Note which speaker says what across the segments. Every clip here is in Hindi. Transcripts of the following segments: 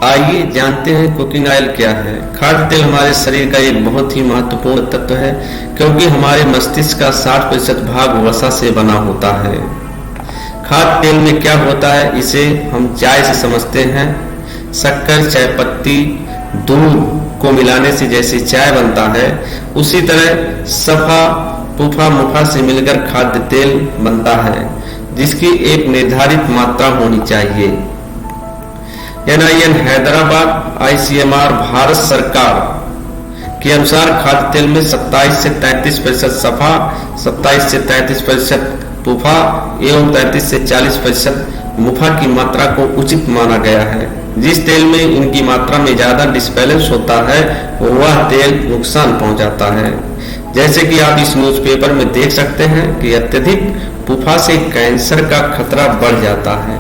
Speaker 1: आइए जानते हैं कुकिंग ऑयल क्या है। खाद्य तेल हमारे शरीर का एक बहुत ही महत्वपूर्ण तत्व है, क्योंकि हमारे मस्तिष्क का 60% भाग वसा से बना होता है। खाद्य तेल में क्या होता है, इसे हम चाय से समझते हैं। शक्कर, चाय पत्ती, दूध को मिलाने से जैसे चाय बनता है, उसी तरह सफा, पुफा, मुफा से मिलकर खाद्य तेल बनता है, जिसकी एक निर्धारित मात्रा होनी चाहिए। NIN हैदराबाद ICMR भारत सरकार के अनुसार खाद्य तेल में 27 से 33% सफा, 27 से 33% पुफा एवं 33 से 40% मुफा की मात्रा को उचित माना गया है। जिस तेल में इनकी मात्रा में ज्यादा डिसबैलेंस होता है, वह तेल नुकसान पहुंचाता है। जैसे कि आप इस न्यूज़पेपर में देख सकते हैं कि अत्यधिक पुफा से कैंसर का खतरा बढ़ जाता है।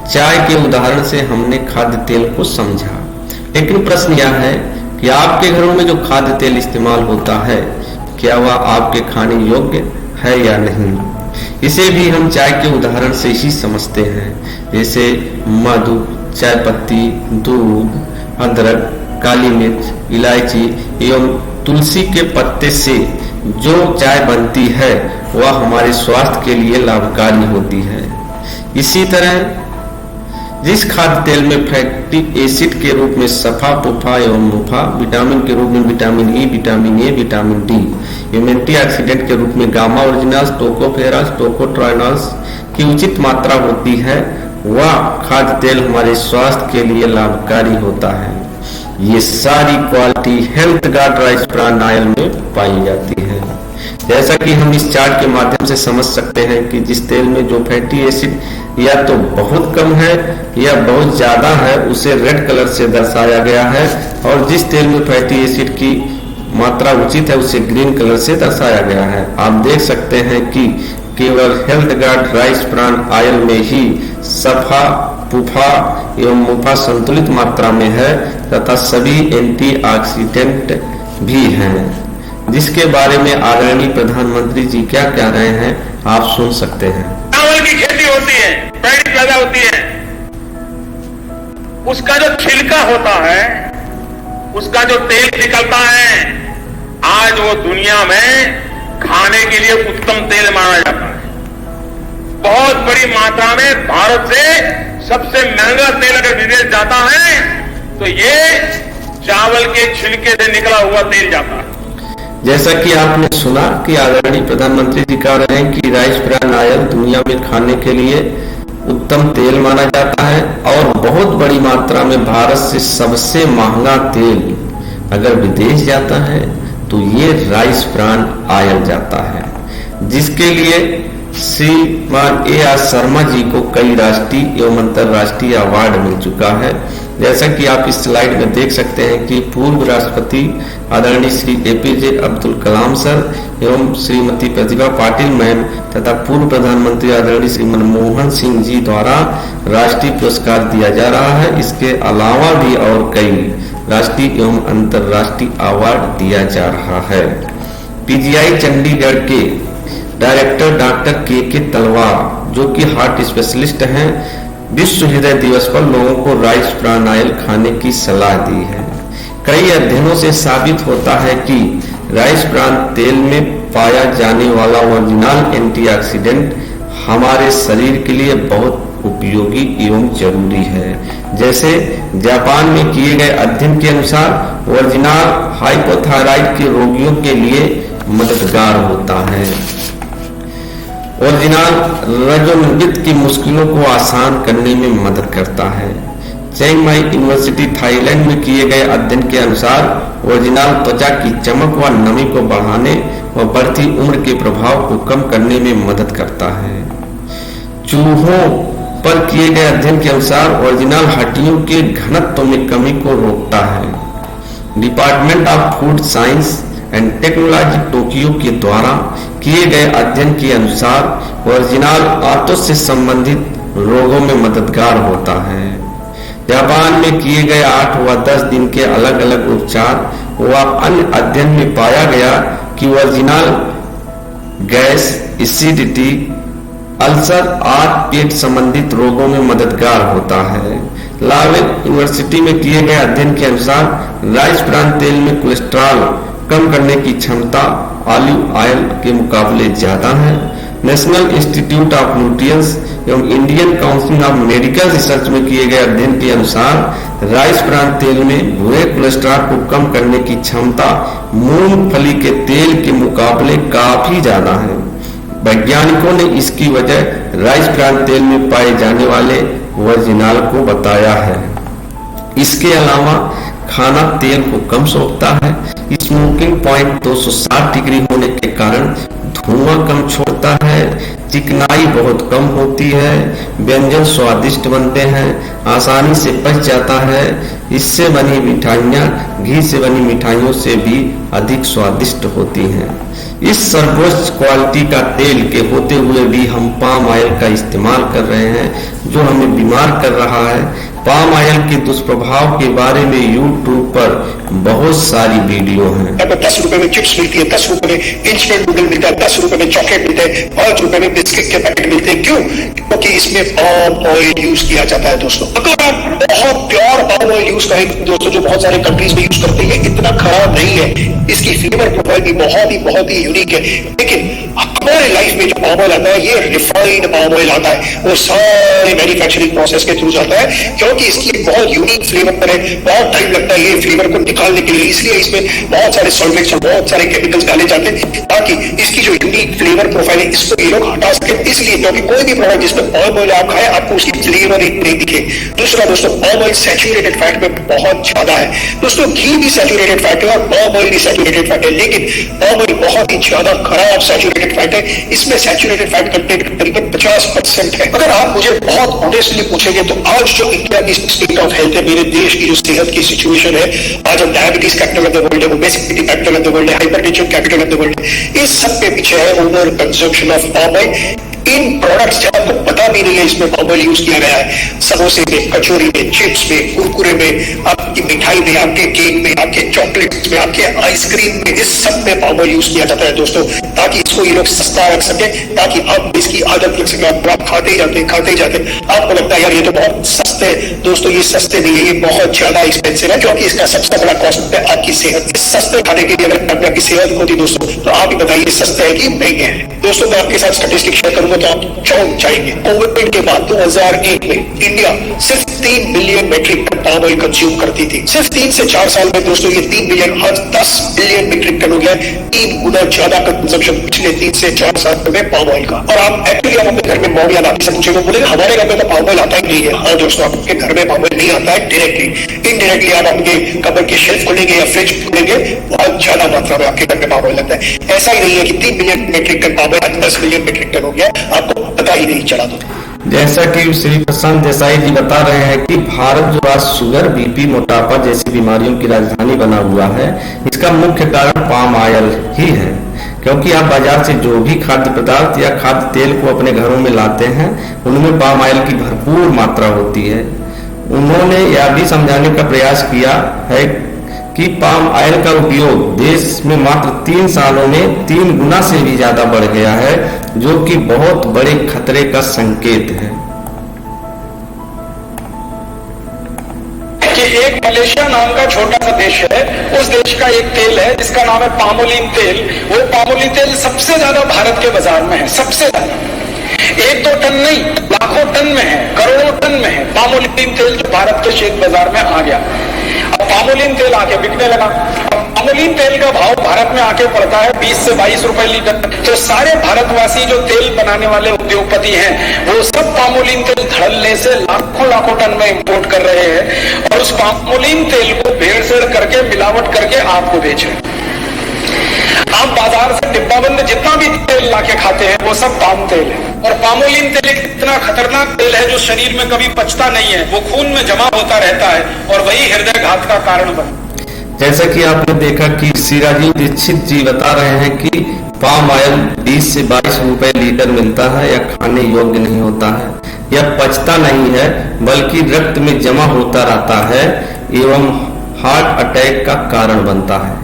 Speaker 1: चाय के उदाहरण से हमने खाद्य तेल को समझा, लेकिन प्रश्न यह है कि आपके घरों में जो खाद्य तेल इस्तेमाल होता है, क्या वह आपके खाने योग्य है या नहीं। इसे भी हम चाय के उदाहरण से ही समझते हैं, जैसे मधु, चाय पत्ती, दूध, अदरक, काली मिर्च, इलायची एवं तुलसी के पत्ते से जो चाय बनती है, वह हमारे स्वास्थ्य के लिए लाभकारी होती है। इसी तरह जिस खाद्य तेल में फैटी एसिड के रूप में सफा, पुफा एवं मुफा, विटामिन के रूप में vitamin E, vitamin A, vitamin D एवं एंटीऑक्सीडेंट के रूप में गामा ओरिजिनल्स, टोकोफेरास, टोकोट्राइनॉल्स की उचित मात्रा होती है, वह खाद्य तेल हमारे स्वास्थ्य के लिए लाभकारी होता है। ये सारी quality health guard rice bran oil में पाई जाती है। जैसा कि हम इस चार्ट के माध्यम से समझ सकते हैं कि जिस तेल में जो फैटी एसिड या तो बहुत कम है या बहुत ज्यादा है, उसे रेड कलर से दर्शाया गया है, और जिस तेल में फैटी एसिड की मात्रा उचित है, उसे ग्रीन कलर से दर्शाया गया है। आप देख सकते हैं कि केवल health guard rice bran oil में ही सफा, पुफा एवं मुफा संतुलित मात्रा में है तथा सभी एंटीऑक्सीडेंट भी हैं, जिसके बारे में आदरणीय प्रधानमंत्री जी क्या कह रहे हैं, आप सुन सकते हैं।
Speaker 2: चावल की खेती होती है, पैडी पैदा होती है, उसका जो छिलका होता है, उसका जो तेल निकलता है, आज वो दुनिया में खाने के लिए उत्तम तेल माना जाता है। बहुत बड़ी मात्रा में भारत से सबसे महंगा तेल अगर विदेश जाता है, तो ये चावल के छिलके से निकला हुआ तेल जाता है।
Speaker 1: जैसा कि आपने सुना कि आदरणीय प्रधानमंत्री जी कह रहे हैं कि राइस ब्रान ऑयल दुनिया में खाने के लिए उत्तम तेल माना जाता है, और बहुत बड़ी मात्रा में भारत से सबसे महंगा तेल अगर विदेश जाता है तो ये राइस ब्रान ऑयल जाता है, जिसके लिए श्रीमान AR शर्मा जी को कई राष्ट्रीय एवं अंतर्राष्ट्रीय अवार्ड मिल चुका है। जैसा कि आप इस स्लाइड में देख सकते हैं कि पूर्व राष्ट्रपति आदरणीय श्री APJ अब्दुल कलाम सर एवं श्रीमती प्रतिभा पाटिल मैम तथा पूर्व प्रधानमंत्री आदरणीय श्री मनमोहन सिंह जी द्वारा राष्ट्रीय पुरस्कार दिया जा रहा है। इसके अलावा भी और कई राष्ट्रीय एवं अंतर्राष्ट्रीय अवार्ड दिया जा रहा है। PGI चंडीगढ़ के डायरेक्टर डॉक्टर KK तलवार, जो कि हार्ट स्पेशलिस्ट हैं, विश्व हृदय दिवस पर लोगों को राइस ब्रान ऑयल खाने की सलाह दी है। कई अध्ययनों से साबित होता है कि राइस ब्रान तेल में पाया जाने वाला ओरिजिनल एंटीऑक्सीडेंट हमारे शरीर के लिए बहुत उपयोगी एवं जरूरी है। जैसे जापान में किए गए अध्ययन के अनुसार ओरिजिनल हाइपोथायराइड के रोगियों के लिए मददगार होता है। ओरिजिनल रजोनित की मुश्किलों को आसान करने में मदद करता है। चिंग माई यूनिवर्सिटी थाईलैंड में किए गए अध्ययन के अनुसार ओरिजिनल त्वचा की चमक व नमी को बढ़ाने व बढ़ती उम्र के प्रभाव को कम करने में मदद करता है। चूहों पर किए गए अध्ययन के अनुसार ओरिजिनल हड्डियों के घनत्व में कमी को रोकता है। Department of food science and technology Tokyo के द्वारा किए गए अध्ययन के अनुसार ओरिजिनल आंतों से संबंधित रोगों में मददगार होता है। जापान में किए गए 8 व 10 दिन के अलग अलग उपचार व अन्य अध्ययन में पाया गया कि ओरिजिनल गैस, एसिडिटी, अल्सर आदि पेट संबंधित रोगों में मददगार होता है। लावेल यूनिवर्सिटी में किए गए अध्ययन के अनुसार राइस ब्रान तेल में कोलेस्ट्रॉल कम करने की क्षमता ऑलिव ऑयल के मुकाबले ज्यादा है। नेशनल इंस्टीट्यूट ऑफ न्यूट्रिशंस एवं Indian council of medical research में किए गए अध्ययन के अनुसार राइस ब्रान तेल में बुरे कोलेस्ट्रॉल को कम करने की क्षमता मूंगफली के तेल के मुकाबले काफी ज्यादा है। वैज्ञानिकों ने इसकी वजह राइस ब्रान तेल में पाए जाने वाले वर्जिनाल को बताया है। इसके अलावा खाना तेल को कम सोखता है। स्मोकिंग पॉइंट 260 डिग्री होने के कारण धुआं कम छोड़ता है। चिकनाई बहुत कम होती है। व्यंजन स्वादिष्ट बनते हैं, आसानी से पच जाता है। इससे बनी मिठाइयाँ घी से बनी मिठाइयों से भी अधिक स्वादिष्ट होती हैं। इस सर्वोच्च क्वालिटी का तेल के होते हुए भी हम पाम ऑयल का इस्तेमाल कर रहे हैं जो हमें बीमार कर रहा है। पाम ऑयल के दुष्प्रभाव के बारे में YouTube पर बहुत सारी वीडियो हैं।
Speaker 3: 10 रुपए में चिप्स मिलती है, 10 रुपए में इंस्टेंट नूडल मिलता है, 10 रुपए में चॉकलेट मिलते हैं, 5 रुपए में बिस्किट के पैकेट मिलते हैं। क्यों? क्योंकि इसमें पाम ऑयल यूज किया जाता है। दोस्तों, अगर आप बहुत प्योर पाम ऑयल यूज करेंगे दोस्तों, जो बहुत सारे कंट्रीज में यूज करते हैं, इतना खराब नहीं है। इसकी फ्लेवर प्रोफाइल भी बहुत ही यूनिक है। लेकिन हमारे लाइफ में जो पाम ऑयल आता है, ये रिफाइंड पाम ऑयल आता है। वो सारे मैन्युफैक्चरिंग प्रोसेस के थ्रू जाता है, क्योंकि इसकी एक बहुत यूनिक फ्लेवर है। बहुत टाइम लगता है ये फ्लेवर को निकालने के लिए, इसलिए इसमें बहुत सारे सॉल्वेंट्स और बहुत सारे केमिकल्स डाले जाते हैं ताकि इसकी जो यूनिक फ्लेवर प्रोफाइल है इसको ये लोग हटा सके। इसलिए क्योंकि कोई भी प्रोडक्ट जिसमें पाम ऑयल आप खाएं, आपको उसकी फ्लेवर नहीं दिखे। दूसरा दोस्तों, पाम ऑयल सैचुरेटेड फैट में बहुत ज्यादा है। दोस्तों, घी भी सैचुरेटेड फैट है और पाम ऑयल भी सैचुरेटेड फैट है, लेकिन पाम ऑयल बहुत ही ज्यादा खराब सैचुरेटेड फैट है। इसमें सैचुरेटेड फैट कंटेंट करीबन 50% है। अगर आप मुझे बहुत ऑनेस्टली पूछेंगे तो आज जो इंडिया की स्टेट ऑफ हेल्थ है, मेरे देश की जो सेहत की सिचुएशन है, आज हम diabetes capital of the world है, obesity capital of the world है, hypertension capital of the world है। इस सब के पीछे है over consumption of palm oil. इन प्रोडक्ट्स जब आपको पता भी नहीं है इसमें पाम ऑयल यूज किया गया है, समोसे में, कचौरी में, चिप्स में, कुरकुरे में, आपकी मिठाई में, आपके केक में, आपके चॉकलेट्स में, आपके आइसक्रीम में, इस सब में पाम ऑयल यूज किया जाता है दोस्तों, ताकि इसको ये लोग सस्ता रख सके, ताकि आप इसकी आदत लग सके। आप खाते ही जाते आपको लगता है यार ये तो बहुत सस्ते है। दोस्तों, ये सस्ते नहीं है, ये बहुत ज्यादा एक्सपेंसिव है, क्योंकि इसका सबसे बड़ा कॉस्ट है आपकी सेहत। इस सस्ते खाने के लिए अगर आपकी सेहत होती दोस्तों, तो आप ही बताइए सस्ते है कि महंगे हैं। दोस्तों, मैं आपके साथ स्टैटिस्टिक्स शेयर करूंगा तो आप चौंक जाएंगे। कोविड के बाद 2001 में इंडिया सिर्फ 3 billion metric ton palm oil consume करती थी। सिर्फ 3 से 4 साल में दोस्तों ये 3 बिलियन आज 10 बिलियन मेट्रिक टन हो गया। 3 गुना ज्यादा कंजम्पशन पिछले 3 से 4 साल में पाम ऑयल का। और आप एक्चुअली आप अपने घर में मॉम या नानी से पूछेंगे, बोलेंगे हमारे घर में तो पाम ऑयल आता ही नहीं है। हाँ दोस्तों, आपके घर में पाम ऑयल नहीं आता है डायरेक्टली, इनडायरेक्टली आप आपके कबर्ड के शेल्फ खोलेंगे या फ्रिज खोलेंगे, बहुत ज्यादा मात्रा में आपके घर में पाम ऑयल लगता है। ऐसा ही नहीं है कि 3 billion metric ton palm oil आज 10 बिलियन मेट्रिक टन हो गया, आपको पता ही नहीं चला।
Speaker 1: जैसा कि श्री प्रशांत देसाई जी बता रहे हैं कि भारत जो आज शुगर, बीपी, मोटापा जैसी बीमारियों की राजधानी बना हुआ है, इसका मुख्य कारण पाम ऑयल ही है। क्योंकि आप बाजार से जो भी खाद्य पदार्थ या खाद्य तेल को अपने घरों में लाते हैं, उनमें पाम ऑयल की भरपूर मात्रा होती है। उन्होंने यह भी समझाने का प्रयास किया है कि पाम ऑयल का उपयोग देश में मात्र 3 सालों में 3 गुना से भी ज्यादा बढ़ गया है, जो कि बहुत बड़े खतरे का संकेत है।
Speaker 4: कि एक मलेशिया नाम का छोटा सा देश है, उस देश का एक तेल है जिसका नाम है पामोलिन तेल। वो पामोलिन तेल सबसे ज्यादा भारत के बाजार में है, सबसे ज्यादा। 1-2 टन नहीं, लाखों टन में है, करोड़ों टन में है पामोलिन तेल, जो भारत के शेयर बाजार में आ गया। अब पामोलिन तेल आके बिकने लगा। अब पामोलिन तेल का भाव भारत में आके पड़ता है 20 से 22 रुपए लीटर। तो सारे भारतवासी जो तेल बनाने वाले उद्योगपति हैं, वो सब पामोलिन तेल धड़ल्ले से लाखों टन में इंपोर्ट कर रहे हैं और उस पामोलिन तेल को भेड़सेड़ करके, मिलावट करके आपको बेच रहे हैं। आप बाजार से डिब्बाबंद जितना भी तेल लाके खाते हैं, वो सब पाम तेल है। और पामोलिन तेल एक इतना खतरनाक तेल है जो शरीर में कभी पचता नहीं है, वो खून में जमा होता रहता है और वही हृदय घात का कारण बनता है।
Speaker 1: जैसा कि आपने देखा कि श्री राजीव दीक्षित जी बता रहे हैं कि पाम ऑयल 20 से 22 रुपए लीटर मिलता है या खाने योग्य नहीं होता है, यह पचता नहीं है बल्कि रक्त में जमा होता रहता है एवं हार्ट अटैक का कारण बनता है।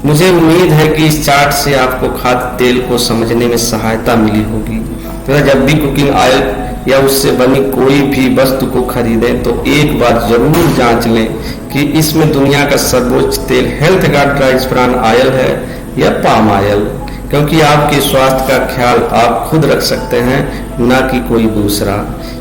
Speaker 1: मुझे उम्मीद है कि इस चार्ट से आपको खाद्य तेल को समझने में सहायता मिली होगी। तो जब भी कुकिंग ऑयल या उससे बनी कोई भी वस्तु को खरीदें तो एक बार जरूर जांच लें कि इसमें दुनिया का सर्वोच्च तेल health guard rice bran oil है या पाम ऑयल, क्योंकि आपके स्वास्थ्य का ख्याल आप खुद रख सकते हैं, ना कि कोई दूसरा।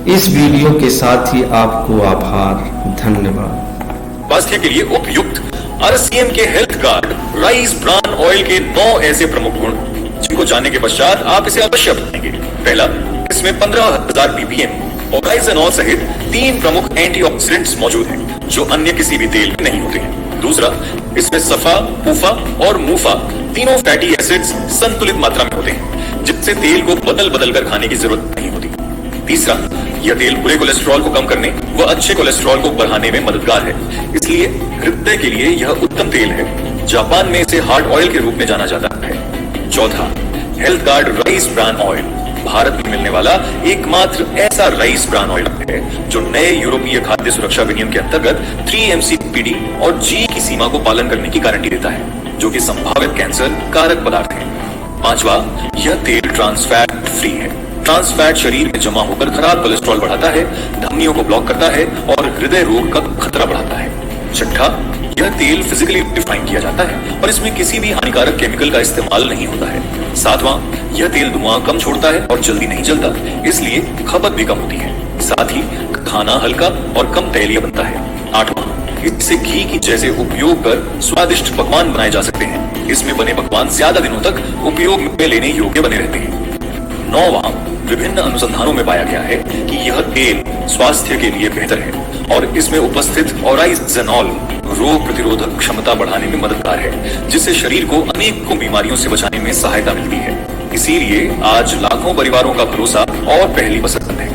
Speaker 1: इस वीडियो के साथ ही आपको आभार, धन्यवाद।
Speaker 5: स्वास्थ्य के लिए उपयुक्त RCM के health guard rice bran oil के 9 ऐसे प्रमुख गुण जिनको जानने के पश्चात आप इसे अवश्य अपनाएंगे। पहला, इसमें 15,000 ppm और राइजनॉल सहित 3 प्रमुख एंटीऑक्सीडेंट्स मौजूद हैं जो अन्य किसी भी तेल में नहीं होते हैं। दूसरा, इसमें सफा, पूफा और मूफा तीनों फैटी एसिड्स संतुलित मात्रा में होते हैं जिससे तेल को बदल बदल कर खाने की जरूरत नहीं होती। तीसरा, यह तेल बुरे कोलेस्ट्रॉल को कम करने व अच्छे कोलेस्ट्रॉल को बढ़ाने में मददगार है, इसलिए हृदय के लिए यह उत्तम तेल है। जापान में इसे हार्ट ऑयल के रूप में जाना जाता है। चौथा, health guard rice bran oil Bharat में मिलने वाला एकमात्र ऐसा राइस ब्रान ऑयल है जो नए यूरोपीय खाद्य सुरक्षा विनियम के अंतर्गत 3 MCPD और G की सीमा को पालन करने की गारंटी देता है, जो कि संभावित कैंसर कारक पदार्थ है। पांचवा, यह तेल ट्रांसफैट फ्री है। ट्रांसफैट शरीर में जमा होकर खराब कोलेस्ट्रॉल बढ़ाता है, धमनियों को ब्लॉक करता है और हृदय रोग का खतरा बढ़ाता है। छठा, यह तेल फिजिकली रिफाइन किया जाता है और इसमें किसी भी हानिकारक केमिकल का इस्तेमाल नहीं होता है। सातवां, यह तेल धुआं कम छोड़ता है और जल्दी नहीं जलता, इसलिए खपत भी कम होती है। साथ ही खाना हल्का और कम तैलीय बनता है। आठवां, इससे घी की जैसे उपयोग कर स्वादिष्ट पकवान बनाए जा सकते हैं। इसमें बने पकवान ज्यादा दिनों तक उपयोग में लेने योग्य बने रहते हैं। नौवां, विभिन्न अनुसंधानों में पाया गया है कि यह तेल स्वास्थ्य के लिए बेहतर है और इसमें उपस्थित ऑराइजनॉल रोग प्रतिरोधक क्षमता बढ़ाने में मददगार है, जिससे शरीर को अनेकों बीमारियों से बचाने में सहायता मिलती है। इसीलिए आज लाखों परिवारों का भरोसा और पहली पसंद है।